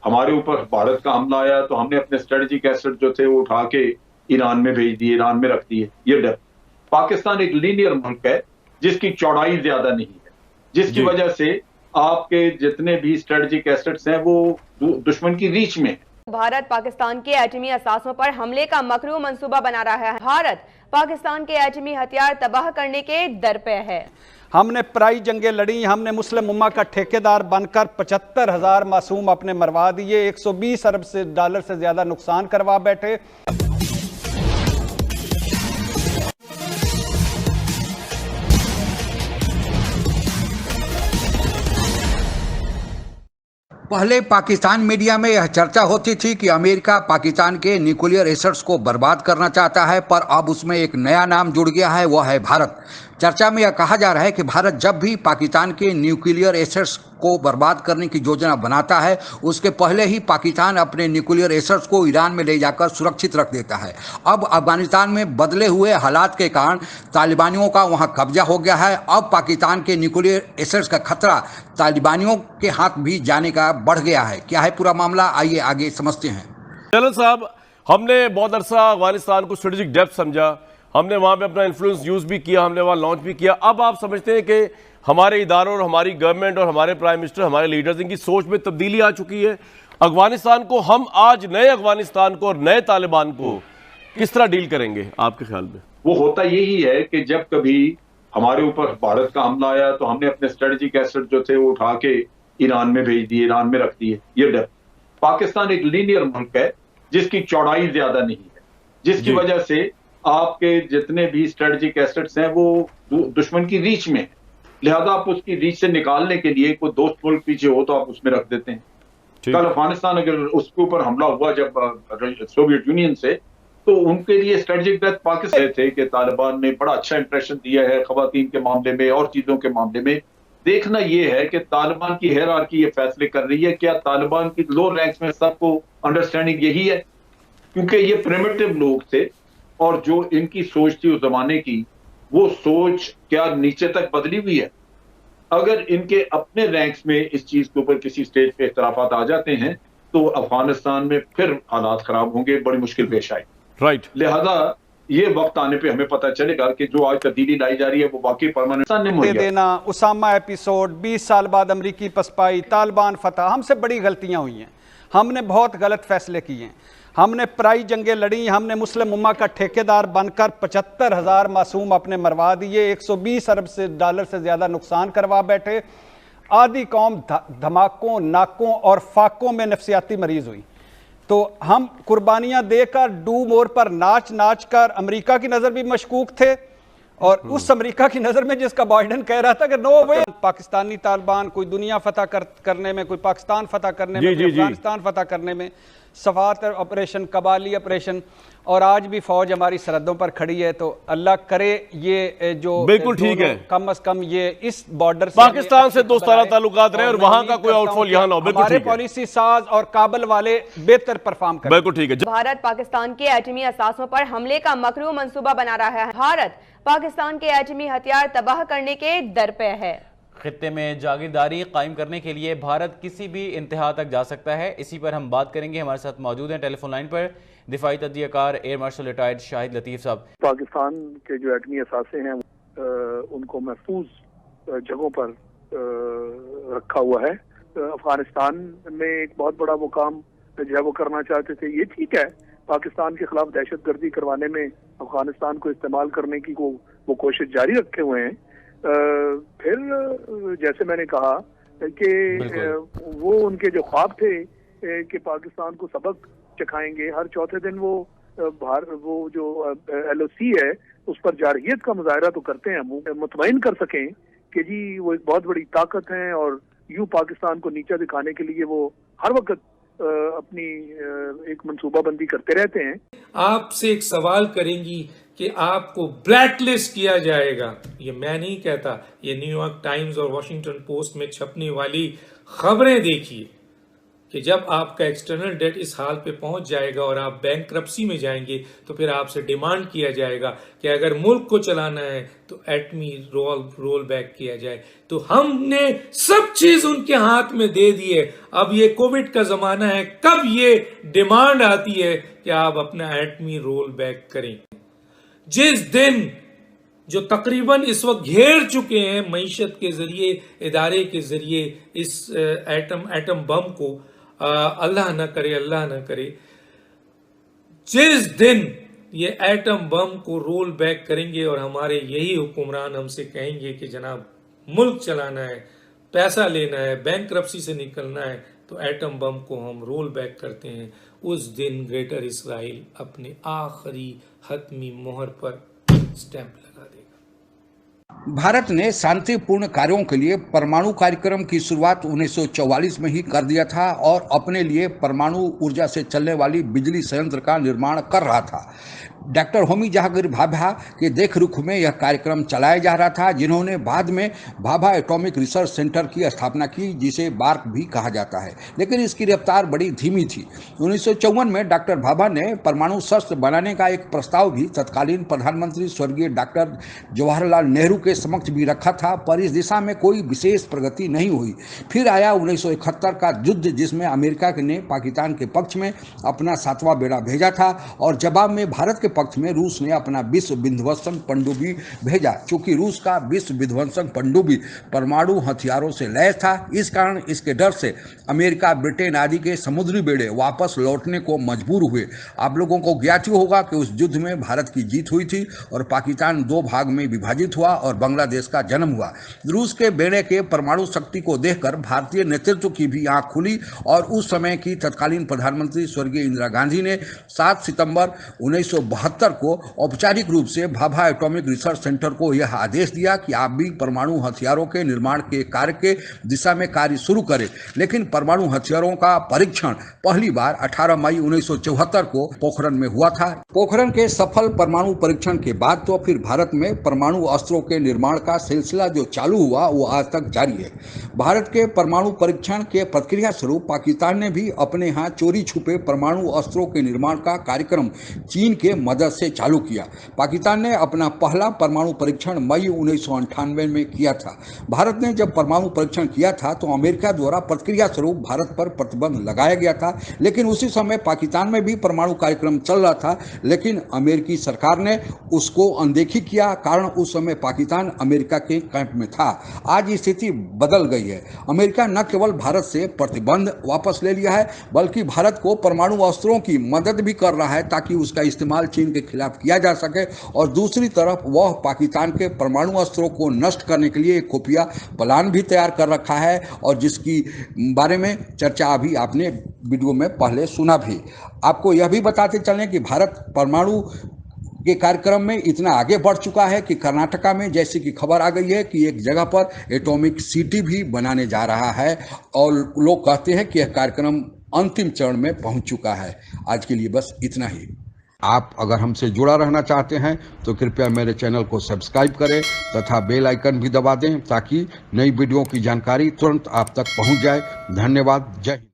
हमारे ऊपर भारत का हमला आया तो हमने अपने स्ट्रेटेजिक एसेट जो थे वो उठा के ईरान में भेज दिए, ईरान में रख दिए। ये डर, पाकिस्तान एक लीनियर मुल्क है जिसकी चौड़ाई ज्यादा नहीं है, जिसकी जी। वजह से आपके जितने भी स्ट्रेटेजिक एसेट्स हैं वो दुश्मन की रीच में है। भारत पाकिस्तान के एटमी असासों पर हमले का मकरू मंसूबा बना रहा है। भारत पाकिस्तान के एटमी हथियार तबाह करने के दर पे है। हमने पराई जंगें लड़ी, हमने मुस्लिम उम्मा का ठेकेदार बनकर 75,000 मासूम अपने मरवा दिए, 120 अरब से डॉलर से ज्यादा नुकसान करवा बैठे। पहले पाकिस्तान मीडिया में यह चर्चा होती थी कि अमेरिका पाकिस्तान के न्यूक्लियर एसेट्स को बर्बाद करना चाहता है, पर अब उसमें एक नया नाम जुड़ गया है, वह है भारत। चर्चा में यह कहा जा रहा है कि भारत जब भी पाकिस्तान के न्यूक्लियर एसेट्स को बर्बाद करने की योजना बनाता है, उसके पहले ही पाकिस्तान अपने न्यूक्लियर एसेट्स को ईरान में ले जाकर सुरक्षित रख देता है। अब अफगानिस्तान में बदले हुए हालात के कारण तालिबानियों का वहां कब्जा हो गया है। अब पाकिस्तान के न्यूक्लियर एसेट्स का खतरा तालिबानियों के हाथ भी जाने का बढ़ गया है। क्या है पूरा मामला, आइए आगे समझते हैं। जलाल साहब, हमने बहुत अरसा अफगानिस्तान को स्ट्रेटेजिक डेप्थ समझा, हमने वहां पे अपना इन्फ्लुएंस यूज भी किया, हमने वहां लॉन्च भी किया। अब आप समझते हैं कि हमारे इदारों और हमारी गवर्नमेंट और हमारे प्राइम मिनिस्टर, हमारे लीडर्स, इनकी सोच में तब्दीली आ चुकी है। अफगानिस्तान को हम आज नए अफगानिस्तान को और नए तालिबान को किस तरह डील करेंगे आपके ख्याल में? वो होता यही है कि जब कभी हमारे ऊपर भारत का हमला आया तो हमने अपने स्ट्रेटेजिक एसेट जो थे वो उठा के ईरान में भेज दिए, ईरान में रख दिए। ये डर, पाकिस्तान एक लीनियर मुल्क है जिसकी चौड़ाई ज्यादा नहीं है, जिसकी वजह से आपके जितने भी स्ट्रेटेजिक एसेट्स हैं वो दुश्मन की रीच में है। लिहाजा आप उसकी रीच से निकालने के लिए कोई दोस्त मुल्क पीछे हो तो आप उसमें रख देते हैं। कल अफगानिस्तान अगर उसके ऊपर हमला हुआ जब सोवियत यूनियन से, तो उनके लिए स्ट्रेटेजिक डेथ पाकिस्तान थे कि तालिबान ने बड़ा अच्छा इंप्रेशन दिया है खवातीन के मामले में और चीजों के मामले में। देखना यह है कि तालिबान की हायरार्की ये फैसले कर रही है, क्या तालिबान की लो रैंक्स में सबको अंडरस्टैंडिंग यही है? क्योंकि ये प्रिमिटिव लोग थे और जो इनकी सोच थी उस जमाने की, वो सोच क्या नीचे तक बदली हुई है? अगर इनके अपने रैंक्स में इस चीज के ऊपर किसी स्टेज पे इख्तलाफात आ जाते हैं तो अफगानिस्तान में फिर हालात खराब होंगे, बड़ी मुश्किल पेश आएगी। राइट। लिहाजा ये वक्त आने पे हमें पता चलेगा कि जो आज तब्दीली लाई जा रही है वो वाकई परमानेंट देना, उसामा एपिसोड, 20 साल बाद अमरीकी पसपाई, तालिबान फतह, हमसे बड़ी गलतियां हुई हैं। हमने बहुत गलत फैसले किए हैं। हमने पराई जंगें लड़ी, हमने मुस्लिम उम्मा का ठेकेदार बनकर 75,000 मासूम अपने मरवा दिए, 120 अरब से डॉलर से ज्यादा नुकसान करवा बैठे। आधी कौम धमाकों, नाकों और फाकों में नफसियाती मरीज हुई। तो हम कुर्बानियां देकर डू मोर पर नाच नाच कर अमेरिका की नजर भी मशकूक थे, और उस अमेरिका की नजर में जिसका बाइडेन कह रहा था कि नो वे, पाकिस्तानी तालिबान कोई दुनिया फतह करने में, कोई पाकिस्तान फतह करने में, कोई अफगानिस्तान फतह करने में, सफात ऑपरेशन, कबाली ऑपरेशन, और आज भी फौज हमारी सरहदों पर खड़ी है। तो अल्लाह करे ये जो बिल्कुल ठीक है, कम अज कम ये इस बॉर्डर पाकिस्तान से दोस्ताना ताल्लुकात रहे और वहां का कोई आउटफॉल यहाँ ना हो। बिल्कुल हमारे पॉलिसी साज और काबल वाले बेहतर परफॉर्म करें। बिल्कुल ठीक है। भारत पाकिस्तान के एटमी असासों पर हमले का मकरू मंसूबा बना रहा है। भारत पाकिस्तान के एटमी हथियार तबाह करने के दर पे है। खित्ते में जागीरदारी कायम करने के लिए भारत किसी भी इंतहा तक जा सकता है। इसी पर हम बात करेंगे। हमारे साथ मौजूद हैं टेलीफोन लाइन पर दिफाई तजज़ियाकार एयर मार्शल रिटायर्ड शाहिद लतीफ़ साहब। पाकिस्तान के जो एटमी असासे हैं उनको महफूज जगहों पर रखा हुआ है। अफगानिस्तान में एक बहुत बड़ा मुकाम जो है वो करना चाहते थे। ये ठीक है, पाकिस्तान के खिलाफ दहशतगर्दी करवाने में अफगानिस्तान को इस्तेमाल करने की वो कोशिश जारी रखे हुए हैं। फिर जैसे मैंने कहा कि वो उनके जो ख्वाब थे कि पाकिस्तान को सबक चखाएंगे, हर चौथे दिन वो जो LOC है उस पर जारहियत का मुजाहरा तो करते हैं, मुतमईन कर सकें कि जी वो एक बहुत बड़ी ताकत है, और यूं पाकिस्तान को नीचा दिखाने के लिए वो हर वक्त अपनी एक मंसूबाबंदी करते रहते हैं। आपसे एक सवाल करेंगी कि आपको ब्लैकलिस्ट किया जाएगा। ये मैं नहीं कहता, ये न्यूयॉर्क टाइम्स और वॉशिंगटन पोस्ट में छपने वाली खबरें देखिए कि जब आपका एक्सटर्नल डेट इस हाल पे पहुंच जाएगा और आप बैंकरप्सी में जाएंगे तो फिर आपसे डिमांड किया जाएगा कि अगर मुल्क को चलाना है तो एटमी रोल बैक किया जाए। तो हमने सब चीज उनके हाथ में दे दी है। अब ये कोविड का जमाना है, कब ये डिमांड आती है कि आप अपना एटमी रोल बैक करें। जिस दिन जो तकरीबन इस वक्त घेर चुके हैं मईशत के जरिए, इदारे के जरिए इस एटम बम को, अल्लाह न करे, जिस दिन ये एटम बम को रोल बैक करेंगे और हमारे यही हुक्मरान हमसे कहेंगे कि जनाब मुल्क चलाना है, पैसा लेना है, बैंकरप्सी से निकलना है, तो एटम बम को हम रोल बैक करते हैं, उस दिन ग्रेटर इसराइल अपने आखिरी हतमी मोहर पर स्टैंप लगा देगा। भारत ने शांतिपूर्ण कार्यों के लिए परमाणु कार्यक्रम की शुरुआत 1944 में ही कर दिया था और अपने लिए परमाणु ऊर्जा से चलने वाली बिजली संयंत्र का निर्माण कर रहा था। डॉक्टर होमी जहांगीर भाभा के देखरेख में यह कार्यक्रम चलाया जा रहा था, जिन्होंने बाद में भाभा एटॉमिक रिसर्च सेंटर की स्थापना की, जिसे बार्क भी कहा जाता है, लेकिन इसकी रफ्तार बड़ी धीमी थी। 1954 में डॉक्टर भाभा ने परमाणु शस्त्र बनाने का एक प्रस्ताव भी तत्कालीन प्रधानमंत्री स्वर्गीय डॉक्टर जवाहरलाल नेहरू के समक्ष भी रखा था, पर इस दिशा में कोई विशेष प्रगति नहीं हुई। फिर आया 1971 का युद्ध, जिसमें अमेरिका ने पाकिस्तान के पक्ष में अपना 7वां बेड़ा भेजा था और जवाब में भारत के पक्ष में रूस ने अपना विश्व विध्वंसक पनडुब्बी भेजा। चूंकि रूस का विश्व विध्वंसक पनडुब्बी परमाणु हथियारों से लैस था, इस कारण इसके डर से अमेरिका, ब्रिटेन आदि के समुद्री बेड़े वापस लौटने को मजबूर हुए। आप लोगों को ज्ञात ही होगा कि उस युद्ध में भारत की जीत हुई थी और पाकिस्तान 2 भाग में विभाजित हुआ और बांग्लादेश का जन्म हुआ। रूस के बेड़े के परमाणु शक्ति को देखकर भारतीय नेतृत्व की भी आंख खुली और उस समय की तत्कालीन प्रधानमंत्री स्वर्गीय इंदिरा गांधी ने 7 सितंबर 1972 को औपचारिक रूप से भाभा एटॉमिक रिसर्च सेंटर को यह आदेश दिया कि आप भी परमाणु हथियारों के निर्माण के कार्य के दिशा में कार्य शुरू करें। लेकिन परमाणु हथियारों का परीक्षण पहली बार 18 मई 1974 को पोखरण में हुआ था। पोखरण के सफल परमाणु परीक्षण के बाद तो फिर भारत में परमाणु अस्त्रों के निर्माण का सिलसिला जो चालू हुआ वो आज तक जारी है। भारत के परमाणु परीक्षण के प्रक्रिया स्वरूप पाकिस्तान ने भी अपने यहाँ चोरी छुपे परमाणु अस्त्रों के निर्माण का कार्यक्रम चीन के मदद से चालू किया। पाकिस्तान ने अपना पहला परमाणु परीक्षण मई 1998 में किया था। भारत ने जब परमाणु परीक्षण किया था तो अमेरिका द्वारा प्रक्रिया स्वरूप भारत पर प्रतिबंध लगाया गया था, लेकिन उसी समय पाकिस्तान में भी परमाणु कार्यक्रम चल रहा था, लेकिन अमेरिकी सरकार ने उसको अनदेखी किया, कारण उस समय पाकिस्तान अमेरिका के कैंप में था। आज स्थिति बदल गई है। अमेरिका न केवल भारत से प्रतिबंध वापस ले लिया है, बल्कि भारत को परमाणु अस्त्रों की मदद भी कर रहा है ताकि उसका इस्तेमाल चीन के खिलाफ किया जा सके, और दूसरी तरफ वह पाकिस्तान के परमाणु अस्त्रों को नष्ट करने के लिए एक खुफिया प्लान भी तैयार कर रखा है, और जिसकी बारे में चर्चा अभी आपने वीडियो में पहले सुना भी। आपको यह भी बताते चलें कि भारत परमाणु के कार्यक्रम में इतना आगे बढ़ चुका है कि कर्नाटका में जैसे कि खबर आ गई है कि एक जगह पर एटॉमिक सिटी भी बनाने जा रहा है, और लोग कहते हैं कि यह कार्यक्रम अंतिम चरण में पहुंच चुका है। आज के लिए बस इतना ही। आप अगर हमसे जुड़ा रहना चाहते हैं तो कृपया मेरे चैनल को सब्सक्राइब करें तथा बेल आइकन भी दबा दें ताकि नई वीडियो की जानकारी तुरंत आप तक पहुंच जाए। धन्यवाद। जय हिंद।